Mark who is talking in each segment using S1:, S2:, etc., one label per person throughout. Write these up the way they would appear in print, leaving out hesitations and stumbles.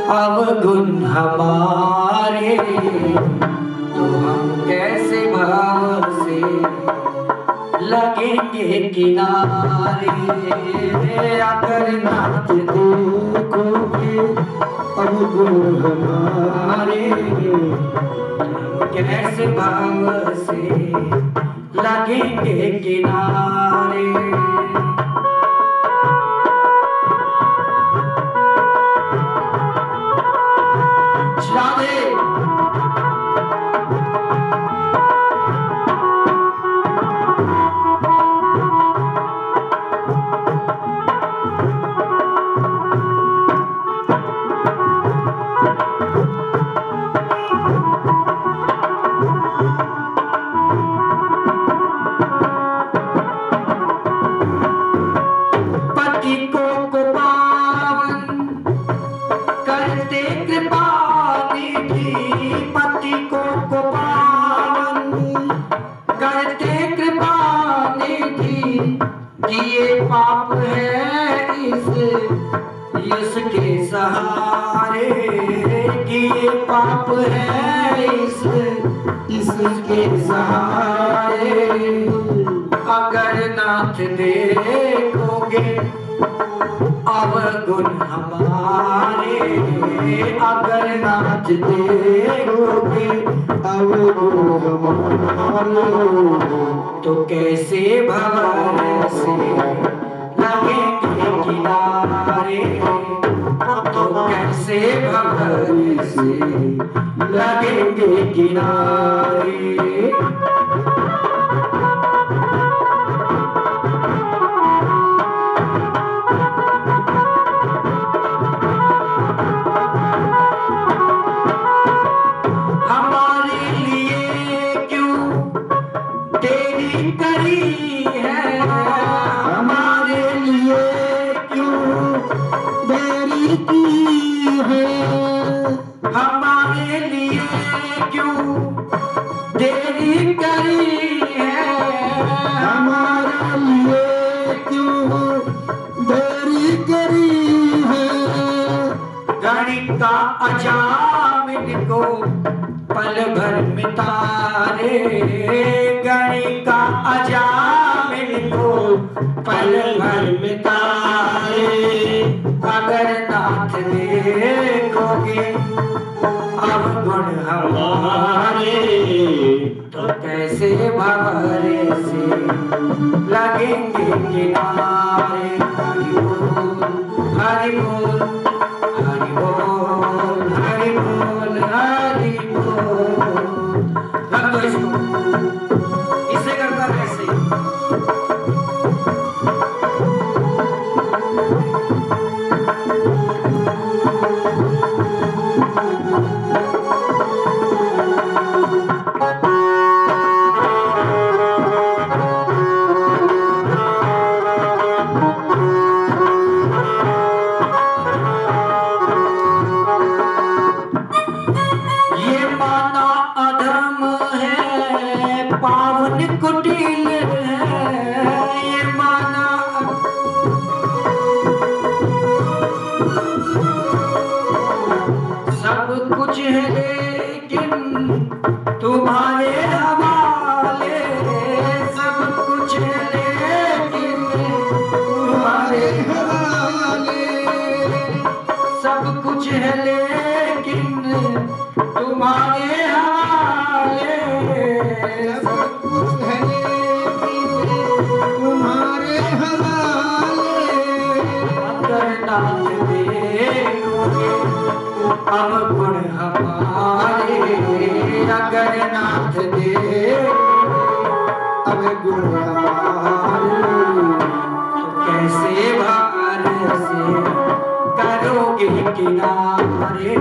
S1: अवगुण हमारे, तो हम कैसे भाव से लगेंगे किनारे। अगर नाच देखोगे अवगुण हमारे, कैसे भाव से लगेंगे किनारे। ये पाप है इसके सहारे, कि ये पाप है इसके सहारे। अगर नाथ देखोगे अवगुण हमारे, अगर नाथ देखोगे अवगुण हमारे, तो कैसे भंवर से लगेंगे किनारे। तो कैसे भंवर से लगेंगे किनारे। हमारे लिए क्यों देरी करी है, हमारे लिए क्यों देरी करी है। गणित का अजामिन को पल भर मिटारे, गणित का अजामिन को पल भर मिटारे। अगर नाथ देखोगे अवगुण हमारे, तो कैसे भंवर से लगेंगे किनारे। हरि बोल हरि बोल हरि बोल हरि बोल। रख दो इसको, इसे करता कैसे। पावन कुटिल है ये माना, सब कुछ है लेकिन तुम्हारे हवाले। सब कुछ है लेकिन तुम्हारे हवाले, सब कुछ है लेकिन तुम्हारे हवाले। सब कुछ है लेकिन तुम्हारे हवाले। अगर नाथ देखोगे अवगुण हमारे, अगर नाथ देखोगे अवगुण हमारे, तो कैसे भार से करोगे किनारे।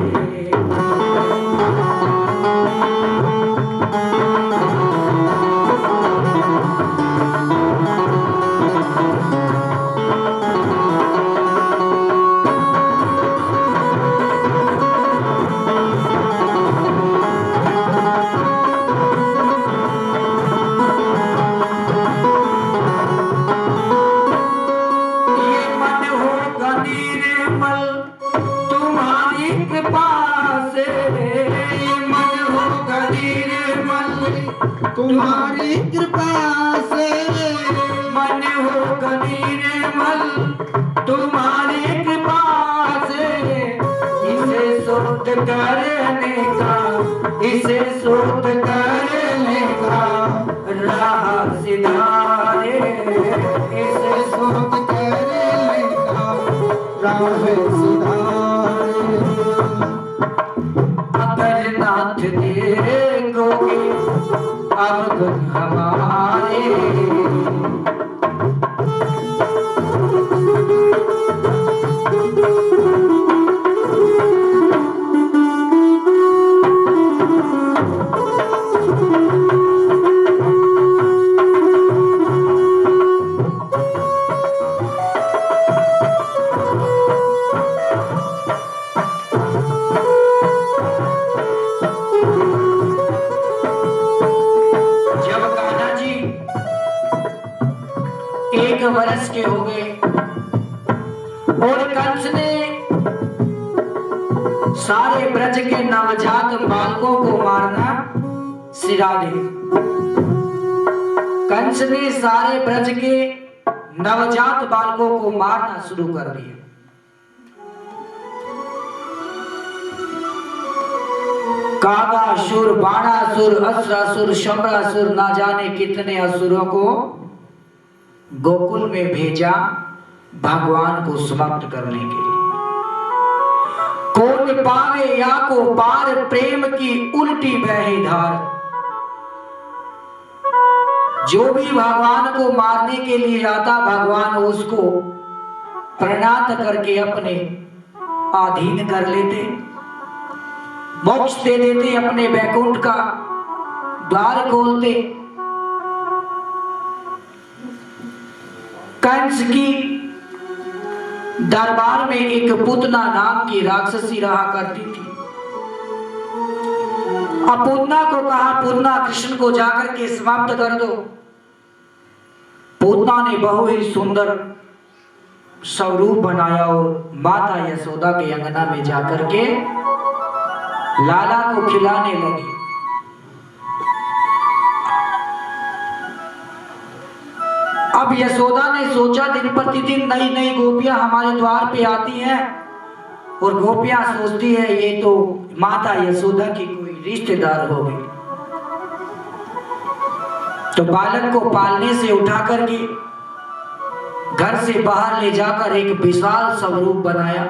S2: तुम्हारी कृपा से
S1: मन हो कभी निर्मल तुम्हारी कृपा से, इसे शोध करने का, इसे शोध करने का राह सिधारे, इसे
S2: शोध करने का राह सिधारे।
S1: अगर नाथ देखोगे अब गुण हमारे, एक वर्ष के हो गए और कंस ने सारे ब्रज के नवजात बालकों को मारना सिरा दे। कंस ने सारे ब्रज के नवजात बालकों को मारना शुरू कर दिया। कागासुर, बाणासुर, असुरासुर, शंबरासुर, ना जाने कितने असुरों को गोकुल में भेजा भगवान को समाप्त करने के लिए। कौन पावे या को पार प्रेम की उल्टी बही धार, जो भी भगवान को मारने के लिए जाता भगवान उसको प्रणात करके अपने अधीन कर लेते, मोक्ष दे देते, अपने वैकुंठ का द्वार खोलते। कंस की दरबार में एक पूतना नाम की राक्षसी रहा करती थी। अब पूतना को कहा, पूतना कृष्ण को जाकर के समाप्त कर दो। पूतना ने बहुत ही सुंदर स्वरूप बनाया और माता यशोदा के अंगना में जाकर के लाला को खिलाने लगी। अब यशोदा ने सोचा दिन प्रतिदिन नई नई गोपियां हमारे द्वार पे आती हैं और गोपियां सोचती है ये तो माता यशोदा की कोई रिश्तेदार होगी, तो बालक को पालने से उठा करके घर से बाहर ले जाकर एक विशाल स्वरूप बनाया।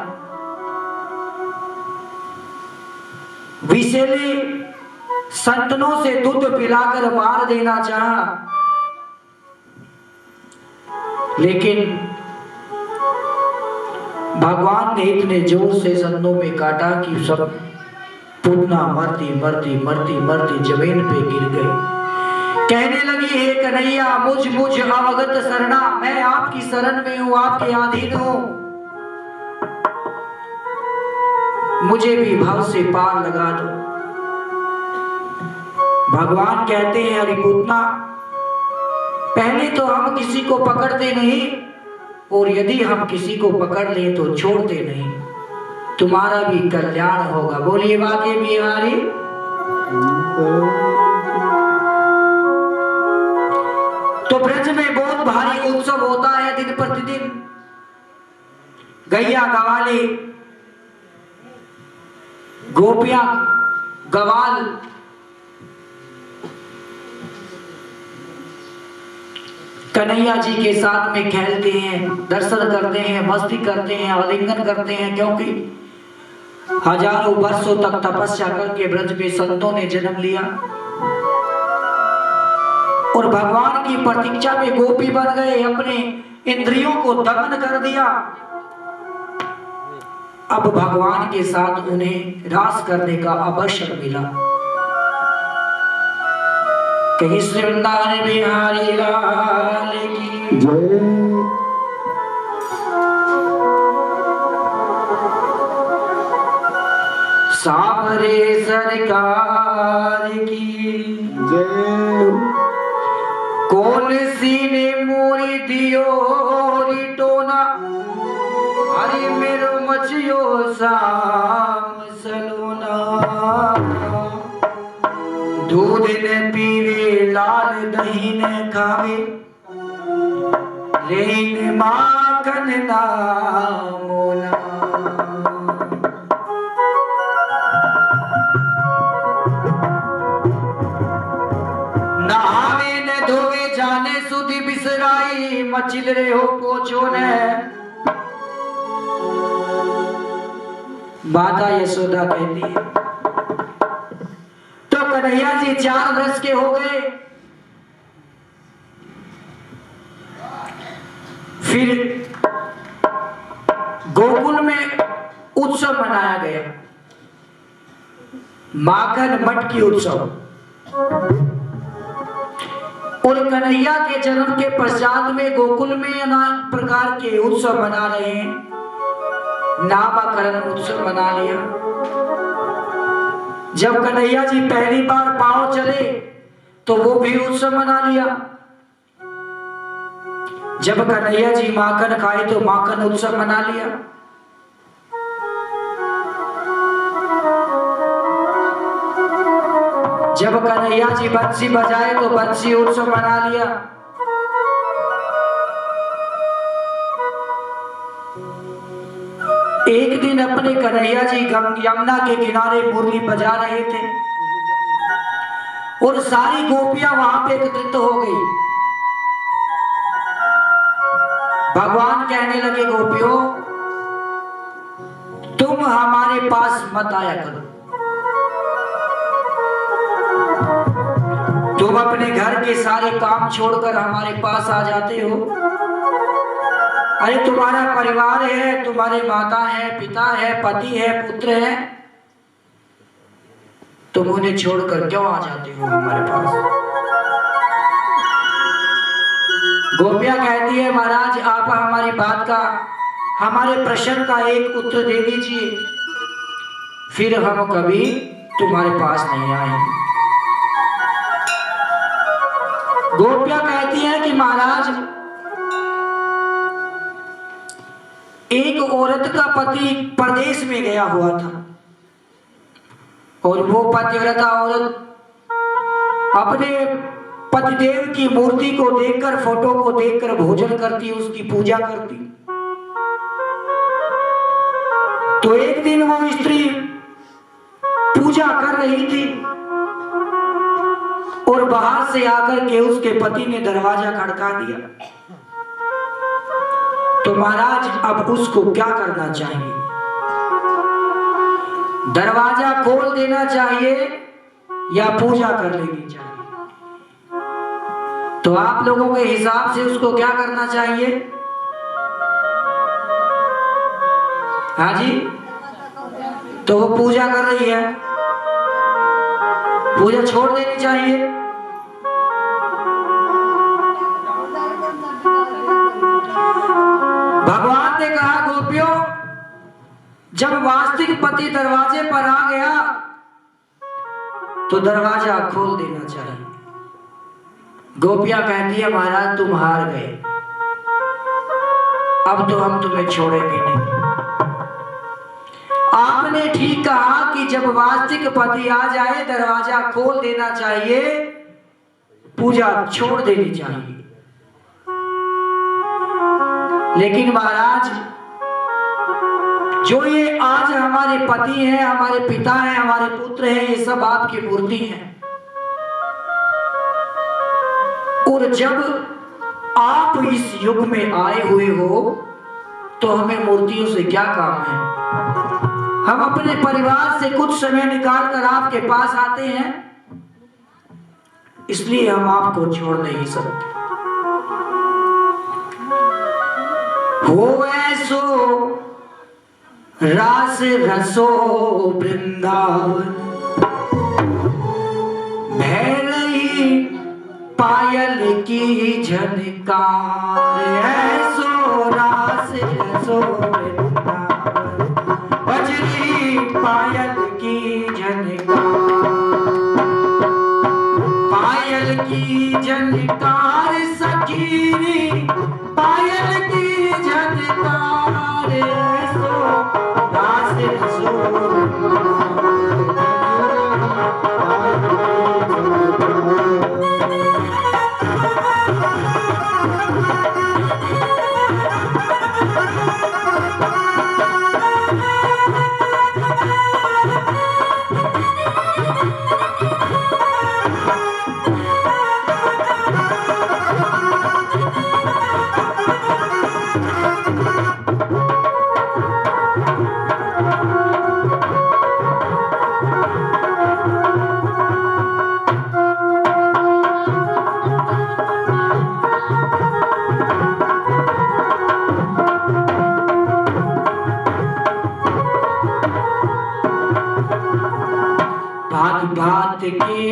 S1: विषैले संतनों से दूध पिलाकर मार देना चाहा, लेकिन भगवान ने इतने जोर से संतों में काटा कि सब पूतना मरती मरती मरती मरती जमीन पे गिर गई। कहने लगी, हे कन्हैया मुझ अवगत शरणा, मैं आपकी शरण में हूं, आपके अधीन हूं, मुझे भी भव से पार लगा दो। भगवान कहते हैं, अरे पूतना, पहले तो हम किसी को पकड़ते नहीं और यदि हम किसी को पकड़ लें तो छोड़ते नहीं, तुम्हारा भी कल्याण होगा। बोलिए बाके बिहारी। तो ब्रज में बहुत भारी उत्सव होता है दिन प्रतिदिन। गैया गवाले, गोपियां गवाल, कन्हैया जी के साथ में खेलते हैं, दर्शन करते हैं, मस्ती करते हैं, आलिंगन करते हैं, क्योंकि हजारों वर्षों तक तपस्या करके ब्रज में संतों ने जन्म लिया और भगवान की प्रतीक्षा में गोपी बन गए, अपने इंद्रियों को दमन कर दिया। अब भगवान के साथ उन्हें रास करने का अवसर मिला। कहीं श्री वृंदावन बिहारी लाल की जय। सावरे सरकार की जय। कौन सी ने मोरी दियो टोना, अरे मेरो मचियो शाम सलोना, दूध न पीवे लाल दही ने खावे लेन माखन नामो नाम। नहावे न धोवे जाने सुधी बिसराई मचिल रे हो पोछो ने। माता यशोदा कहती है तो कन्हैया जी 4 वर्ष के हो गए। फिर गोकुल में उत्सव मनाया गया, माखन मटकी उत्सव। और कन्हैया के जन्म के पश्चात में गोकुल में अनेक प्रकार के उत्सव मना रहे हैं। नामकरण उत्सव मना लिया। जब कन्हैया जी पहली बार पांव चले तो वो भी उत्सव मना लिया। जब कन्हैया जी माखन खाए तो माखन उत्सव मना लिया। जब कन्हैया जी बंसी बजाए तो बंसी उत्सव मना लिया। एक दिन अपने कन्हैया जी यमुना के किनारे मुरली बजा रहे थे और सारी गोपियां वहां पे एकत्रित हो गई। भगवान कहने लगे, गोपियों तुम हमारे पास मत आया करो, तुम अपने घर के सारे काम छोड़कर हमारे पास आ जाते हो। अरे तुम्हारा परिवार है, तुम्हारे माता है, पिता है, पति है, पुत्र है, तुम उन्हें छोड़कर क्यों आ जाते हो हमारे पास? गोपियां कहती है, महाराज आप हमारी बात का, हमारे प्रश्न का एक उत्तर दे दीजिए, फिर हम कभी तुम्हारे पास नहीं आएंगे। गोपियां कहती हैं कि महाराज एक औरत का पति परदेश में गया हुआ था और वो पतिव्रता औरत अपने पतिदेव की मूर्ति को देखकर, फोटो को देखकर भोजन करती, उसकी पूजा करती। तो एक दिन वो स्त्री पूजा कर रही थी और बाहर से आकर के उसके पति ने दरवाजा खड़का दिया। तो महाराज अब उसको क्या करना चाहिए? दरवाजा खोल देना चाहिए या पूजा कर लेनी चाहिए? तो आप लोगों के हिसाब से उसको क्या करना चाहिए? हाँ जी, तो वो पूजा कर रही है, पूजा छोड़ देनी चाहिए। भगवान ने कहा, गोपियों जब वास्तविक पति दरवाजे पर आ गया तो दरवाजा खोल देना चाहिए। गोपियां कहती है, महाराज तुम हार गए, अब तो हम तुम्हें छोड़ेंगे नहीं। आपने ठीक कहा कि जब वास्तविक पति आ जाए दरवाजा खोल देना चाहिए, पूजा छोड़ देनी चाहिए। लेकिन महाराज जो ये आज हमारे पति हैं, हमारे पिता हैं, हमारे पुत्र हैं, ये सब आपकी मूर्ति हैं। और जब आप इस युग में आए हुए हो तो हमें मूर्तियों से क्या काम है? हम अपने परिवार से कुछ समय निकाल कर आपके पास आते हैं, इसलिए हम आपको छोड़ नहीं सकते। हो ऐसो रास रसो वृंदावन, भैरई पायल की झनकार। ऐसो रास रसो वृंदावन, बजरी पायल की झनकार। पायल की झनकार सखी, पायल की झनकार। ऐसो रास रसो वृंदावन। भात के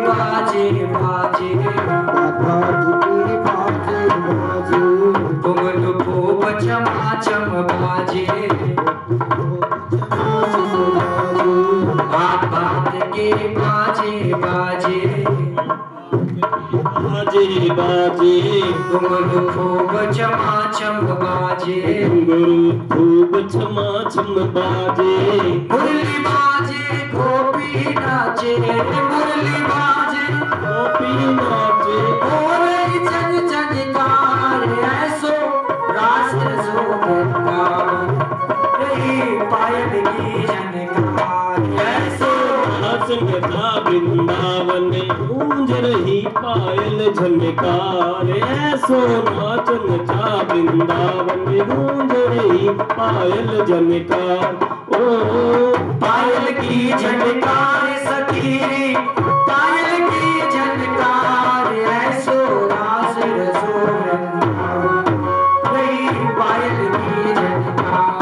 S1: बाजे बाजे घुंघट खूब चमाचम बाजे भात के बाजे बाजे
S3: बाजे
S1: घुंघट खूब चमाचम बाजे
S3: खूब छमाछम बाजे
S1: मुरली बाजे गोपी नाचे मुरली बाजे
S3: गोपी नाचे
S1: बोले जन जनकार ऐसो राष्ट्र शोभनकार रही पायल की झनकार ऐसो
S3: संगता वृंदावन गूंज रही पायल झनकार ऐसो नाचन चा वृंदावन गूंज रही पायल झनकार ओ
S1: पायल की झनकार सखीरी पायल की झनकार ऐसो रास रसोरंगार रही पायल की झनकार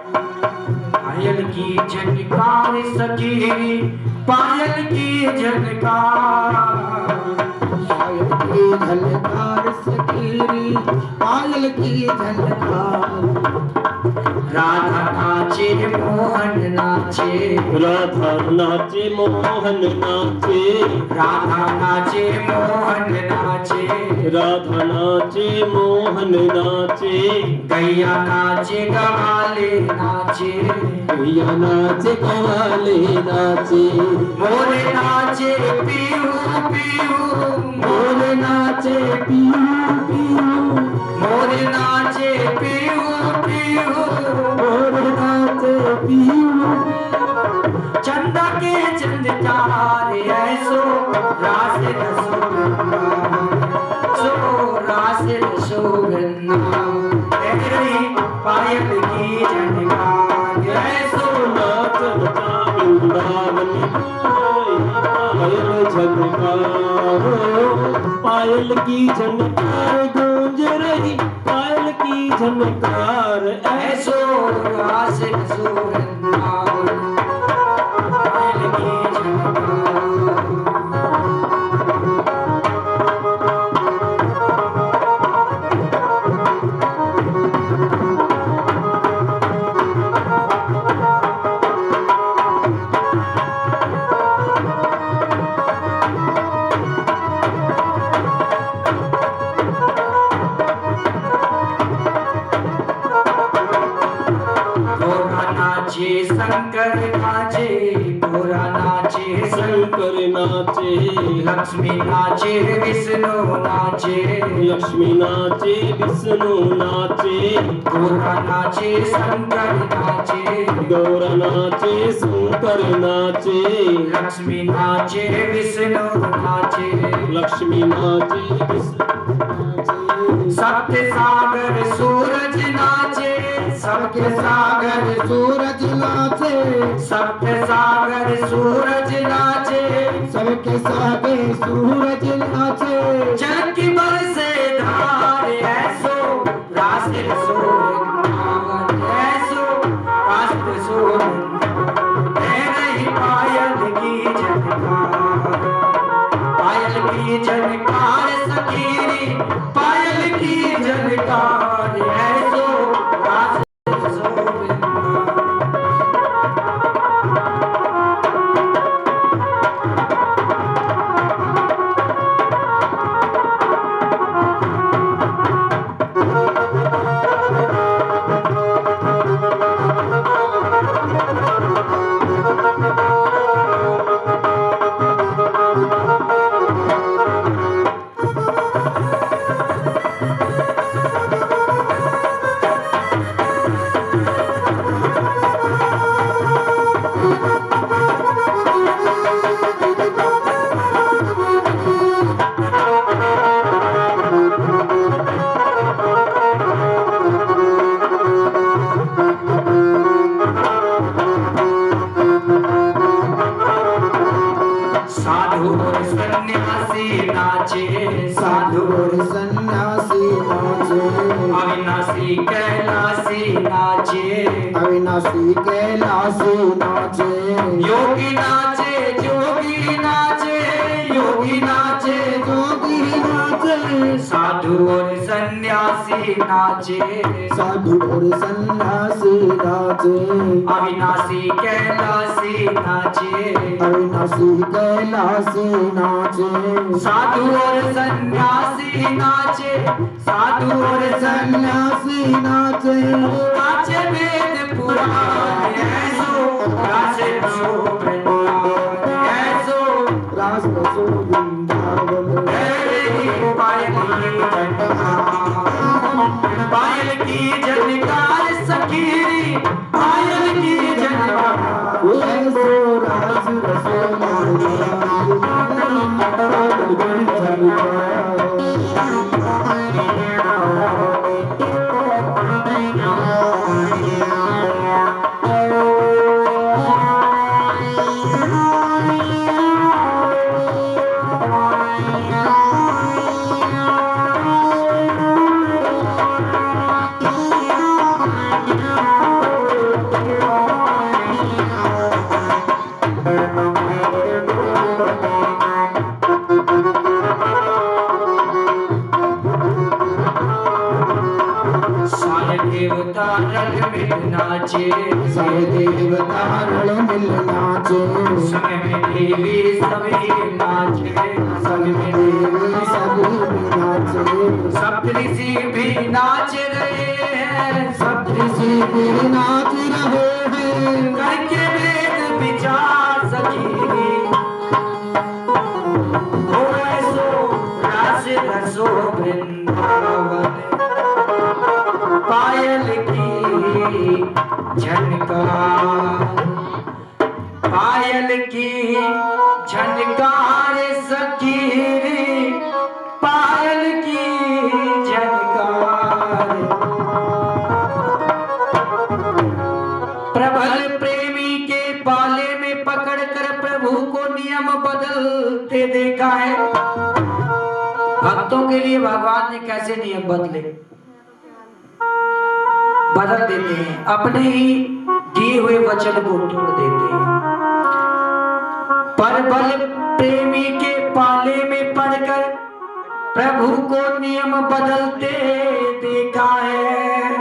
S1: पायल की झनकार सखीरी पायल की झनकार
S2: पायल की झलकार सखीरी पायल की झलकार
S1: राधा नाचे मोहन नाचे
S3: राधा नाचे मोहन नाचे
S1: राधा नाचे मोहन नाचे
S3: राधा नाचे मोहन नाचे
S1: गैया नाचे गवाले नाचे
S3: भैया नाचे कवाले नाचे
S1: मोरे नाचे पीहू पीहू
S3: मोर नाचे पीहू पीहू
S1: मोरे नाचे पीहू पीहू
S3: मोर नाचे पीहू
S1: चंदा के चंदकार ऐसो रास रसो सो रास रसो गन्ना रही पायल की झनकार ऐसो
S3: नाचन चा वृंदावन पायल झनकार पायल की झनकार गूंज रही पायल की झनकार
S1: ऐसो रास रसो गन्ना पायल की झनकार नाचे शंकर नाचे गोरा नाचे
S3: शंकर नाचे
S1: लक्ष्मी नाचे विष्णु नाचे
S3: लक्ष्मी नाचे विष्णु नाचे
S1: गोरा नाचे शंकर नाचे
S3: गौर नाचे शंकर नाचे
S1: लक्ष्मी नाचे विष्णु नाचे
S3: लक्ष्मी नाचे विष्णु नाचे
S1: सत्य सागर सूरज नाचे सबके सागर
S2: सूरज नाचे
S1: सत्य सागर सूरज नाचे
S2: सबके सागे सूरज नाचे
S1: जल की बरसे धार ऐसो रास रसो ऐसो रास रसो रही पायल की झनकार पायल की झनकार सखीरी पायल की झनकार ऐसो रास रसो साधु और सन्यासी नाचे,
S2: साधु और सन्यासी नाचे,
S1: अविनाशी कैलाशी नाचे,
S2: अविनाशी कैलाशी नाचे,
S1: योगी नाचे जोगी नाचे, योगी नाचे
S2: जोगी नाचे,
S1: साधु और सन्यासी नाचे,
S2: साधु और सन्यासी नाचे,
S1: अविनाशी कैलाशी नाचे,
S2: अविनाशी कैलाशी नाचे,
S1: साधु और सन्यासी नाचे, साधु और
S2: सन्यासी नाचे,
S1: नाचे वेद पुराण ऐसो रासे सो वृंदावन ऐसो
S2: रास रसो वृंदावन,
S1: पायल की झनकार सखीरी, पायल की झनकार
S2: ऐसो रास रसो
S1: देवता रंग में नाचे,
S2: सारे देवता रल मिल नाचे,
S1: संग में देवी सभी नाचे, संग में
S2: देवी सभी नाचे,
S1: सप्तऋषि भी नाच रहे हैं,
S2: सप्तऋषि भी नाच रहे हैं,
S1: करके वेद विचार सखी हो ऐसो रास रसो वृंदावन, पायल की झनकार, पायल की झनकार सखी, पायल की झनकार, प्रबल प्रेमी के पाले में पकड़कर प्रभु को नियम बदलते देखा है। भक्तों के लिए भगवान ने कैसे नियम बदल देते हैं, अपने ही दिए हुए वचन को तोड़ देते हैं। पर बल प्रेमी के पाले में पड़कर प्रभु को नियम बदलते देखा है।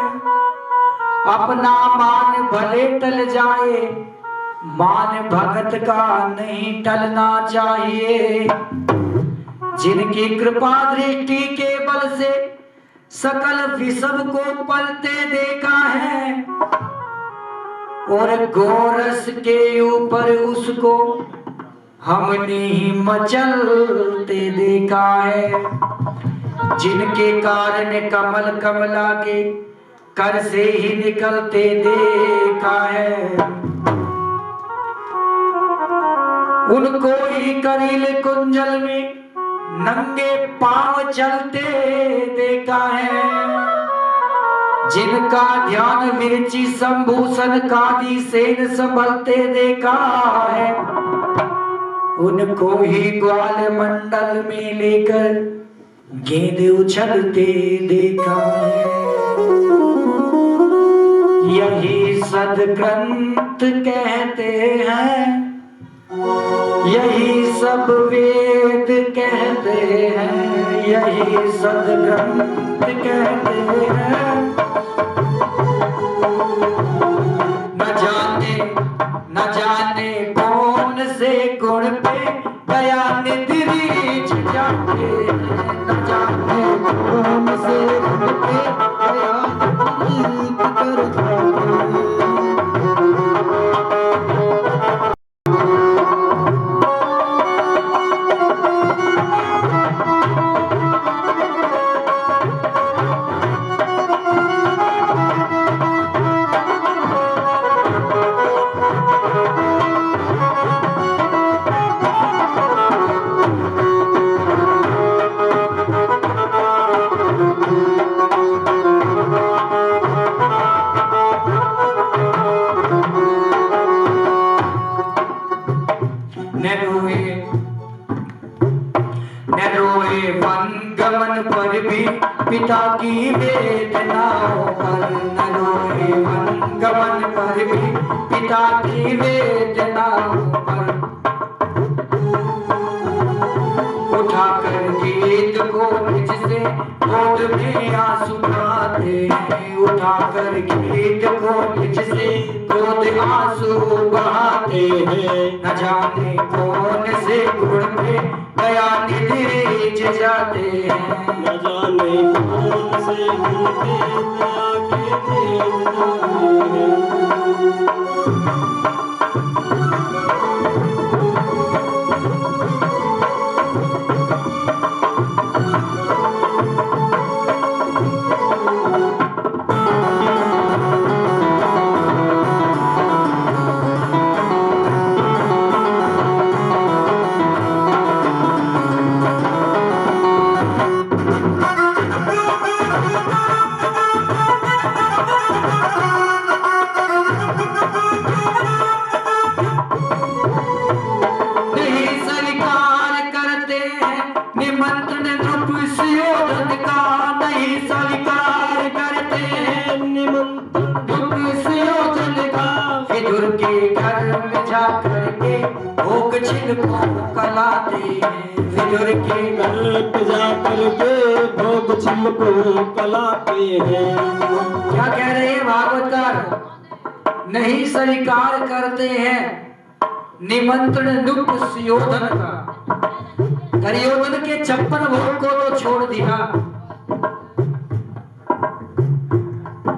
S1: अपना मान भले टल जाए, मान भगत का नहीं टलना चाहिए। जिनकी कृपा दृष्टि के बल से सकल विषम को पलते देखा है, और गोरस के ऊपर उसको हमने ही मचलते देखा है। जिनके कारण कमल कमला के कर से ही निकलते देखा है, उनको ही करील कुंजल में नंगे पांव चलते देखा है। जिनका ध्यान विरची संभूषण कादी सेन संभलते देखा है, उनको ही ग्वाल मंडल में लेकर गेंद उछलते देखा है। यही सदग्रंथ कहते हैं, यही सब वेद कहते हैं, यही सदग्रंथ कहते हैं। न जाने कौन से गुण पे गया निद्रिज जाके, न जाने
S2: कौन से गुण पे गया निद्रिज कर जाके।
S1: रोए वन गमन पर भी पिता की वेदनाओं पर, न रोए वन गमन पर भी पिता की वेदनाओं पर। उठाकर गीत को निज से गोद में आंसू बहाते हैं, उठाकर गीत को निज से गोद आंसू बहाते हैं। न जाने कौन से गुण पे गया निधि रीझ जाते हैं,
S3: न जाने कौन से गुण पे दया के तेज जाते हैं।
S1: कलाते हैं, विदुर के
S3: घर पे जाकर के भोग छिलको कलाते हैं।
S1: क्या कह रहे हैं भागवतकार? नहीं स्वीकार करते हैं निमंत्रण नृप सुयोधन का। दुर्योधन के 56 भोग को तो छोड़ दिया,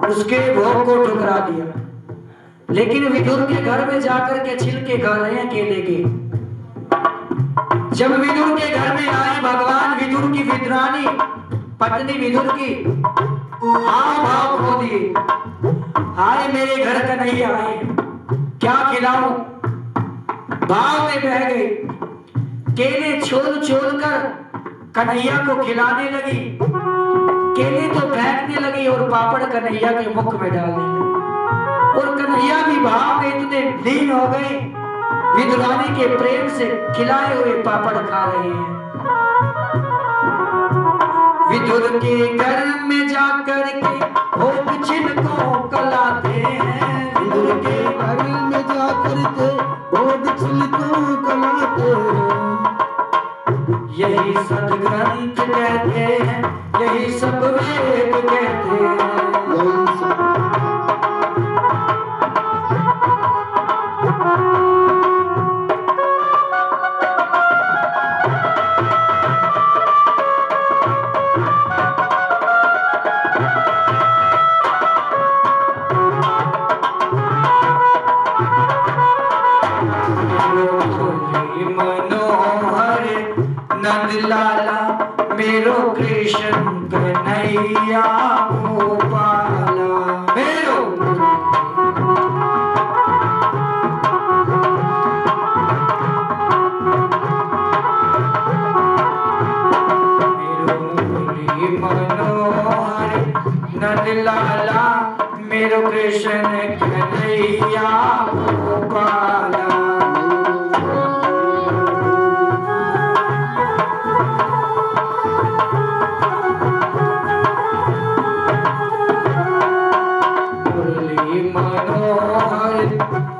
S1: उसके भोग को ठुकरा दिया, लेकिन विदुर के घर में जाकर के छिलके खा रहे हैं केले के। जब विदुर के घर में आए भगवान, विदुर की विद्रानी पत्नी विदुर की हाव भाव खो दिए। हाय मेरे घर कन्हैया आए, क्या खिलाऊं? भाव में बह गई, केले छोल छोल कर कन्हैया को खिलाने लगी। केले तो फेंकने लगी और पापड़ कन्हैया के मुख में डालने लगी, और कन्हैया भी भाव में इतने लीन हो गए, विदुरानी के प्रेम से खिलाए हुए पापड़ खा रहे हैं। विदुर के घर में जाकर के भोग छिलको कलाते हैं, विदुर के
S2: घर में जाकर के भोग छिलको कलाते हैं।
S1: यही सदग्रंथ कहते हैं, यही सब वेद कहते हैं।
S2: यही सब
S1: लाला मेरो कृष्ण कन्हैया गोपाला, मेरो मुरली मनोहर नंद लाला मेरो कृष्ण कन्हैया गोपाला।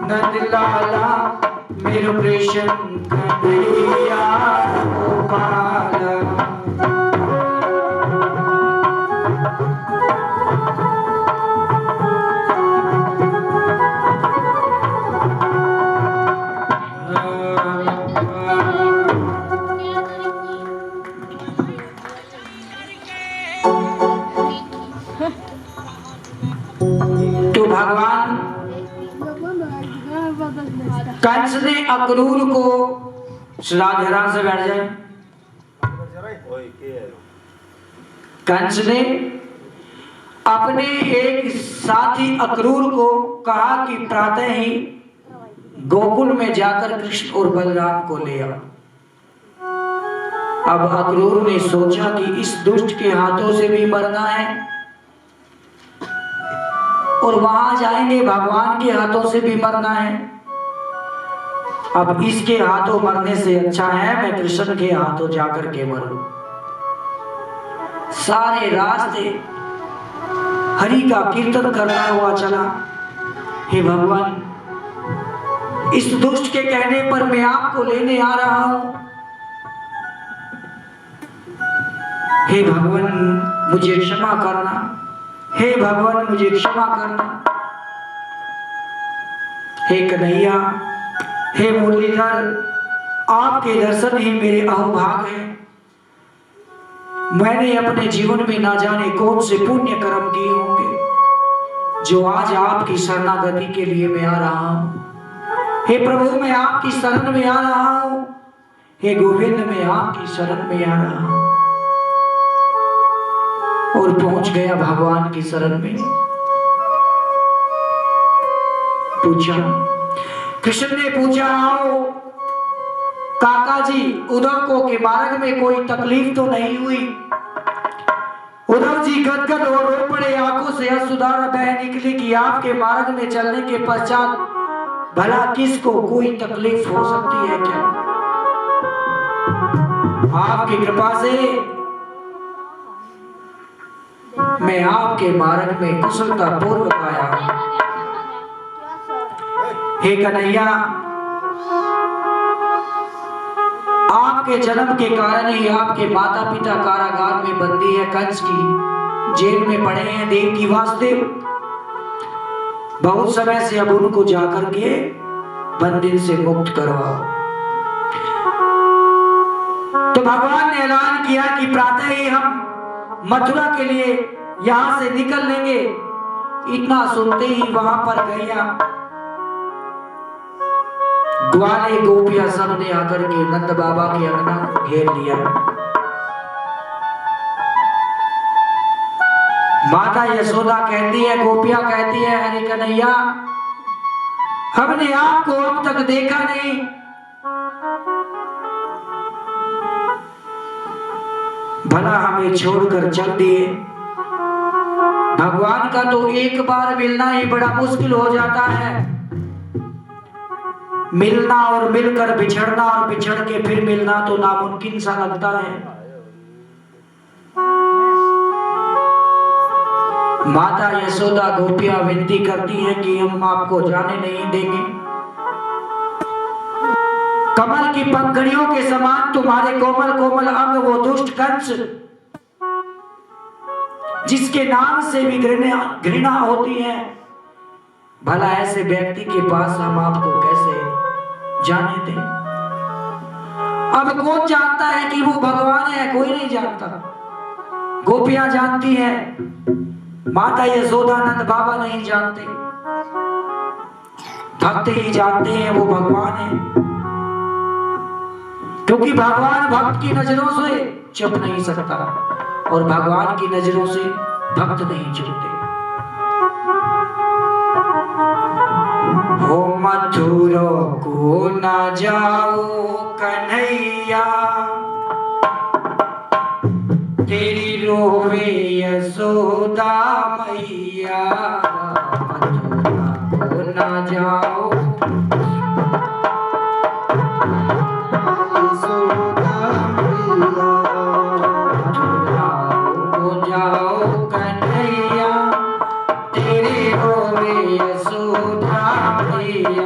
S1: नंद लाला मेरो कृष्ण कन्हैया गोपाला। तो भगवान कंस ने अक्रूर को राधे राम से बैठ जाए। कंस ने अपने एक साथी अक्रूर को कहा कि प्रातः ही गोकुल में जाकर कृष्ण और बलराम को ले आओ। अब अक्रूर ने सोचा कि इस दुष्ट के हाथों से भी मरना है और वहां जाएंगे भगवान के हाथों से भी मरना है। अब इसके हाथों मरने से अच्छा है मैं कृष्ण के हाथों जाकर के मरूं। सारे रास्ते हरि का कीर्तन करता हुआ चला। हे भगवान, इस दुष्ट के कहने पर मैं आपको लेने आ रहा हूं। हे भगवान मुझे क्षमा करना, हे भगवान मुझे क्षमा करना। हे कन्हैया, हे मुरलीधर, आपके दर्शन ही मेरे अहोभाग है। मैंने अपने जीवन में ना जाने कौन से पुण्य कर्म किए होंगे जो आज आपकी शरणागति के लिए मैं आ रहा हूं। हे प्रभु, मैं आपकी शरण में आ रहा हूं। हे गोविंद, मैं आपकी शरण में आ रहा हूं। और पहुंच गया भगवान की शरण में। पूछा, कृष्ण ने पूछा, आओ काका जी, उद्धव को के मार्ग में कोई तकलीफ तो नहीं हुई? उद्धव जी गदगद और रो पड़े, आंखों से अश्रुधारा बह निकली कि आपके मार्ग में चलने के पश्चात भला किसको कोई तकलीफ हो सकती है क्या? आपकी कृपा से मैं आपके मार्ग में कुशलता पूर्वक आया हूं। हे कन्हैया, आपके जन्म के कारण ही आपके माता पिता कारागार में बंदी है, कंस की जेल में पड़े हैं। देवकी वासुदेव, बहुत समय से अब उनको जाकर के बंधन से मुक्त करवाओ। तो भगवान ने ऐलान किया कि प्रातः ही हम मथुरा के लिए यहां से निकल लेंगे। इतना सुनते ही वहां पर गैया ग्वाले गोपियां सब ने आकर के नंद बाबा के अंगना घेर लिया। माता यशोदा कहती है, गोपियां कहती है, अरे कन्हैया, हमने आपको अब तक देखा नहीं। भला हमें छोड़कर चल दिए। भगवान का तो एक बार मिलना ही बड़ा मुश्किल हो जाता है। मिलना और मिलकर बिछड़ना और बिछड़ के फिर मिलना तो नामुमकिन सा लगता है। माता यशोदा गोपियां विनती करती हैं कि हम आपको जाने नहीं देंगे। कमल की पंखड़ियों के समान तुम्हारे कोमल कोमल अंग, वो दुष्ट कंस जिसके नाम से भी घृणा होती है, भला ऐसे व्यक्ति के पास हम आपको कैसे जाने दें? अब कौन जानता है कि वो भगवान है? कोई नहीं जानता। गोपियां जानती हैं, माता यशोदानंद बाबा नहीं जानते। भक्त ही जानते हैं वो भगवान है, क्योंकि भगवान भक्त की नजरों से चुप नहीं सकता और भगवान की नजरों से भक्त नहीं चुपते। हो मथुरा को ना जाओ कन्हैया, तेरी रोवे यशोदा मैया। मथुरा को ना जाओ, मथुरा को जाओ कन्हैया, तेरी रोवे यशोदा मैया।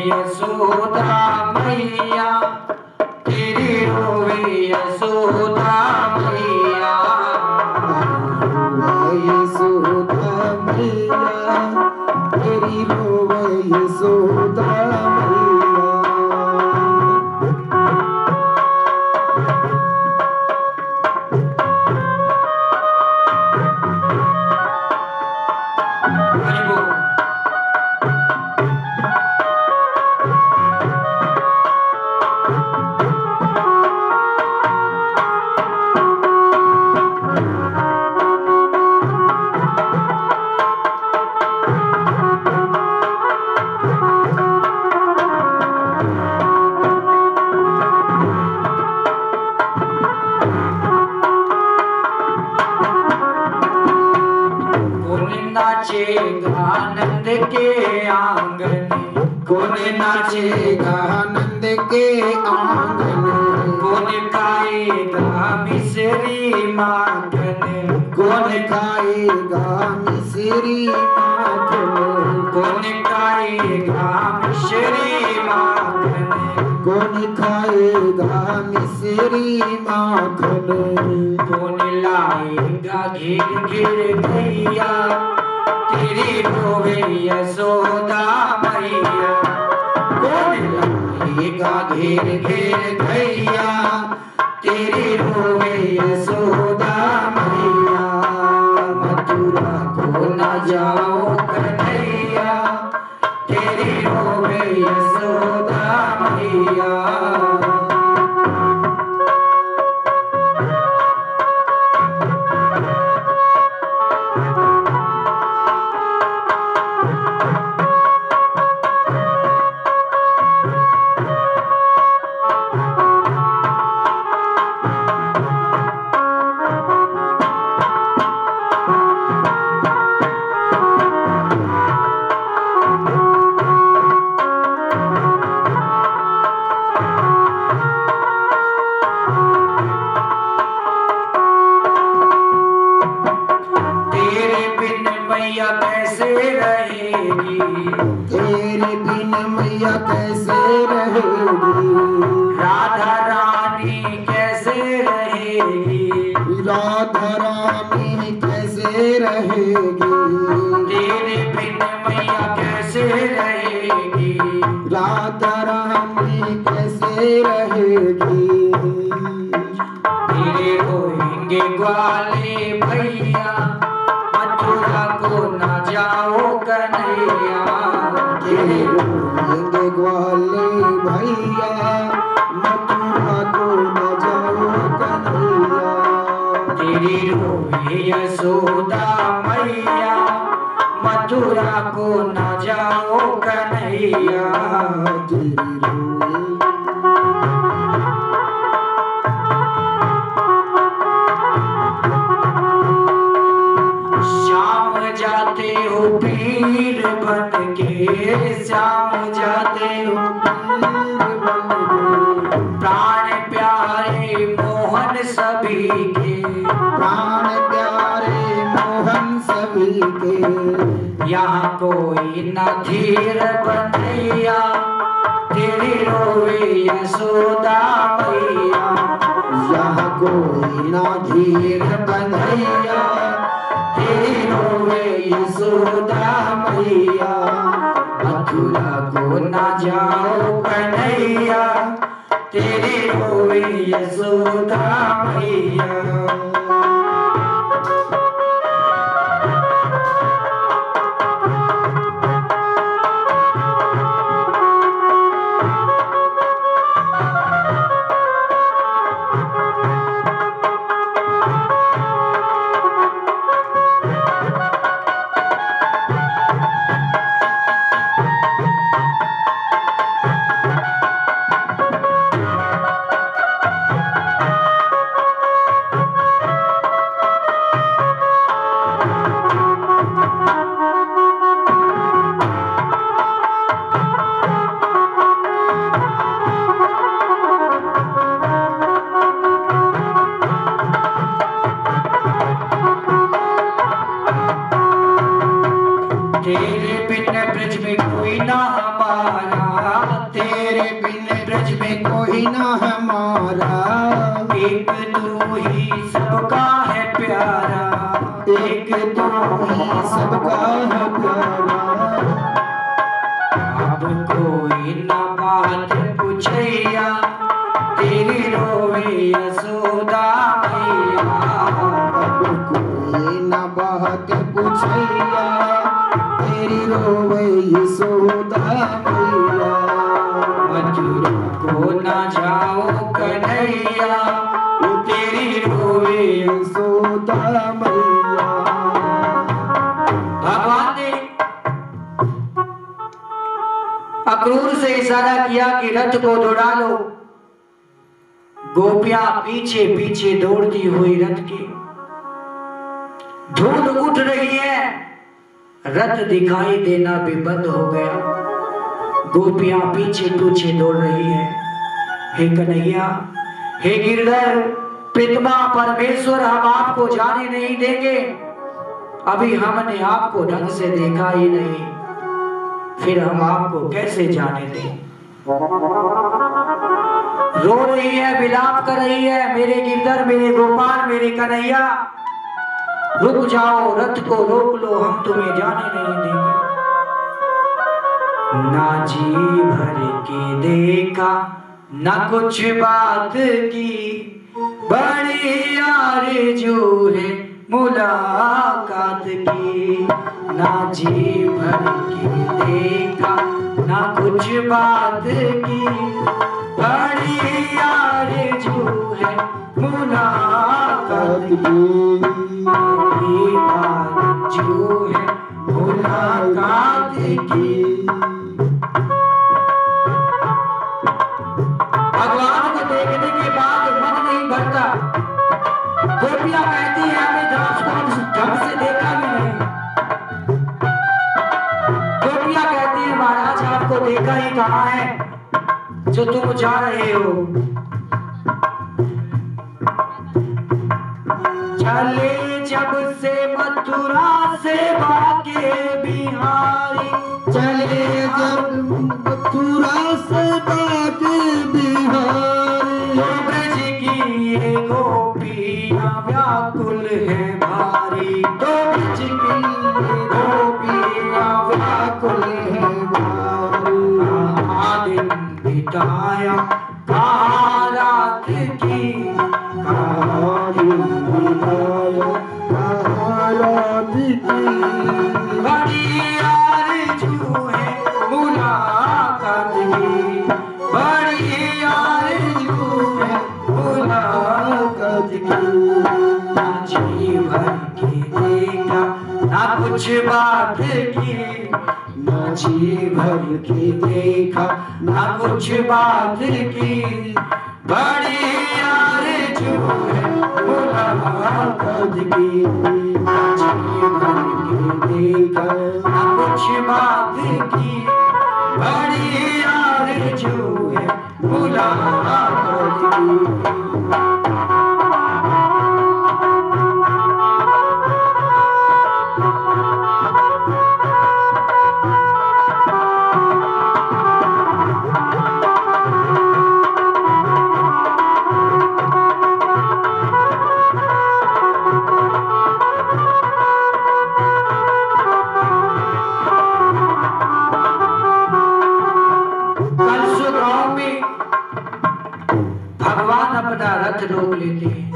S1: यशोदा मैया, नाचेगा नंद के आंगन,
S2: कौन नाचेगा नंद के आंगन,
S1: कौन खाएगा मिश्री माखन,
S2: कौन खाएगा मिश्री माखन,
S1: कौन खाएगा मिश्री माखन,
S2: कौन खाएगा मिश्री माखन,
S1: कौन लाएगा घेर घेर गैया तेरी रोवे यशोदा मैया, कौन लाएगा घेर घेर गैया तेरी रोवे यशोदा मैया, मथुरा को न जाओ कन्हैया तेरी रोवे यशोदा मैया। मैया कैसे रहेगी,
S2: तेरे बिन मैया कैसे रहेगी,
S1: राधा रानी कैसे रहेगी,
S2: राधा रानी कैसे रहेगी,
S1: तेरे बिन मैया कैसे रहेगी,
S2: राधा रानी कैसे रहेगी,
S1: तेरे रोएंगे ग्वाले भैया मथुरा को न जाओ कन्हैया,
S2: तेरे रोएंगे ग्वाले भैया मथुरा को न जाओ कन्हैया,
S1: तेरी रोवे यशोदा मैया मथुरा को न जाओ कन्हैया,
S2: तेरी रोए
S1: श्याम जाते हो पीर बन के, श्याम जाते हो प्राण प्यारे मोहन सभी के,
S2: प्राण प्यारे मोहन सभी के,
S1: यहाँ कोई न धीर बनैया तेरी रोवे यशोदा मैया,
S2: यहाँ कोई ना धीर कन्हैया तेरी रोवे यशोदा मैया,
S1: मथुरा को न जाओ कन्हैया तेरी रोवे यशोदा मैया। तेरे बिन ब्रज में कोई ना हमारा,
S2: तेरे बिन ब्रज में कोई ना हमारा,
S1: एक तू ही सबका है प्यारा,
S2: एक तू ही सबका है प्यारा,
S1: अब कोई ना बात पूछैया तेरी रोवे यशोदा मैया,
S2: अब कोई ना बात पूछैया तेरी रोवे यशोदा मैया,
S1: मथुरा को ना जाओ कन्हैया तेरी रोवे
S2: यशोदा मैया।
S1: भगवान ने अक्रूर से इशारा किया कि रथ को दौड़ा लो, गोपियां पीछे पीछे दौड़ती हुई रथ के, धूल उठ रही है, रथ दिखाई देना भी बंद हो गया। गोपियां पीछे पीछे दौड़ रही है। हे कन्हैया, हे गिरधर, प्रीतमा परमेश्वर, हम आपको जाने नहीं देंगे। अभी हमने आपको ढंग से देखा ही नहीं, फिर हम आपको कैसे जाने दें। रो रही है, विलाप कर रही है, मेरे गिरधर, मेरे गोपाल, मेरे कन्हैया, रुक जाओ, रथ को रोक लो, हम तुम्हें जाने नहीं देंगे। ना जी भर के देखा, ना कुछ बात की, बड़ी आरज़ू है मुलाकात की। ना जी भर के देखा, ना कुछ बात की, बड़ी आरज़ू है मुलाकात की। बड़ी आरज़ू है मुलाकात की। भगवान को देखने के बाद मन नहीं भरता। गोपियां कहती है हमें ढंग से देखा भी नहीं। गोपियां कहती है महाराज आपको देखा ही कहाँ है जो तुम जा रहे हो। चले जब से मथुरा से बाके बिहारी,
S2: चले जब मथुरा से बाके बिहारी,
S1: तो ब्रज की ये गोपियां व्याकुल है भारी। तो ब्रज की ये गोपियां व्याकुल है भारी। दिन बिताया कहाँ रात की,
S2: कहाँ दिन बिताया कहाँ रात की।
S1: बड़ी आरज़ू है मुलाकात की, बड़ी आरज़ू है मुलाकात की। ना जी भर के देखा, ना कुछ बात की, ना जी भर के देखा, ना कुछ बात की, बड़ी आरज़ू है मुलाकात की। ना जी भर के देखा, ना कुछ बात की, बड़ी आरज़ू है मुलाकात की। अपना रथ रोक लेते हैं।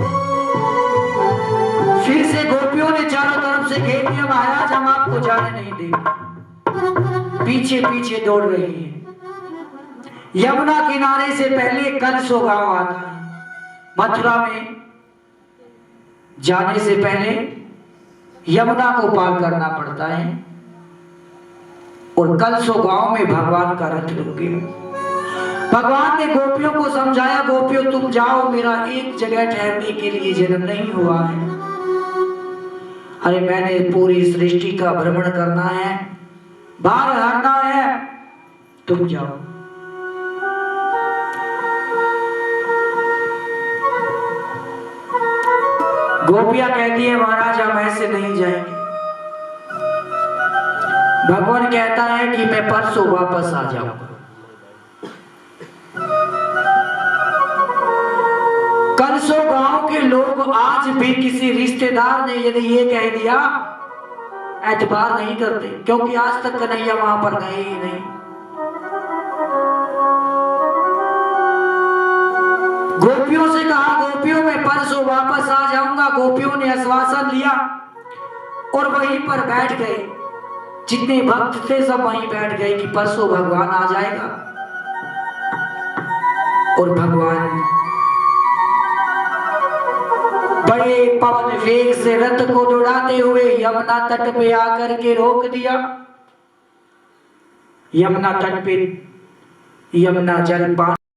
S1: फिर से गोपियों ने चारों तरफ से घेर दिया, महाराज हम आपको जाने नहीं देंगे। पीछे पीछे दौड़ रही है। यमुना किनारे से पहले कलसो गांव आता है। मथुरा में जाने से पहले यमुना को पार करना पड़ता है और कलसो गांव में भगवान का रथ रुक गया। भगवान ने गोपियों को समझाया, गोपियों तुम जाओ, मेरा एक जगह ठहरने के लिए जन्म नहीं हुआ है। अरे मैंने पूरी सृष्टि का भ्रमण करना है, बाहर हरना है, तुम जाओ। गोपियां कहती है महाराज हम ऐसे नहीं जाएंगे। भगवान कहता है कि मैं परसों वापस आ जाऊंगा। कलसो गांव के लोग आज भी किसी रिश्तेदार ने यदि ये कह दिया एतबार नहीं करते, क्योंकि आज तक कन्हैया वहां पर गए ही नहीं। गोपियों से कहा गोपियों मैं परसों वापस आ जाऊंगा। गोपियों ने आश्वासन लिया और वहीं पर बैठ गए। जितने भक्त थे सब वहीं बैठ गए कि परसों भगवान आ जाएगा। और भगवान बड़े पवन वेग से रथ को दौड़ाते हुए यमुना तट पे आकर के रोक दिया। यमुना तट पे यमुना जल पान